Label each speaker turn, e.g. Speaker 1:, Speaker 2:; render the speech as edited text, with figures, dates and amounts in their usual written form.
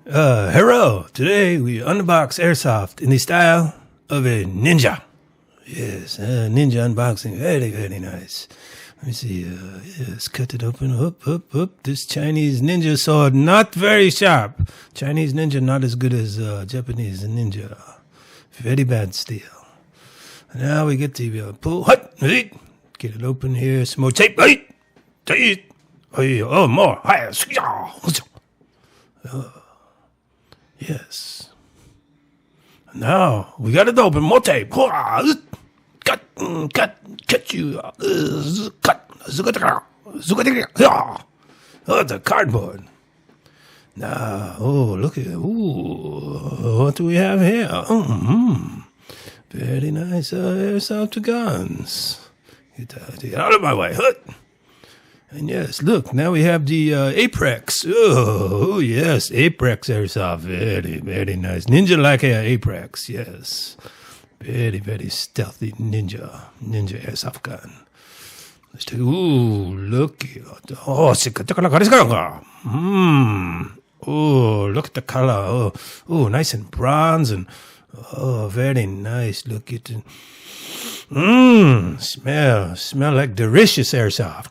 Speaker 1: Hello. Today we unbox Airsoft in the style of a ninja. Yes, ninja unboxing. Very, very nice. Let me see. Yes, cut it open. Up. This Chinese ninja sword, not very sharp. Chinese ninja not as good as Japanese ninja. Very bad steel. Now we get the pull. Get it open here. Some more tape. Oh, more. Yes. Now we got it open. More tape. Cut you. Cut. Oh, the cardboard. Now, look at it. What do we have here? Very nice airsoft guns. Get out of my way. And yes, look, now we have the Apex. Oh, yes, Apex Airsoft. Very, very nice. Ninja-like Apex, yes. Very, very stealthy ninja Airsoft gun. Let's take, look. Oh, look at the color. Oh, nice and bronze and, very nice. Look at it. Smell like delicious Airsoft.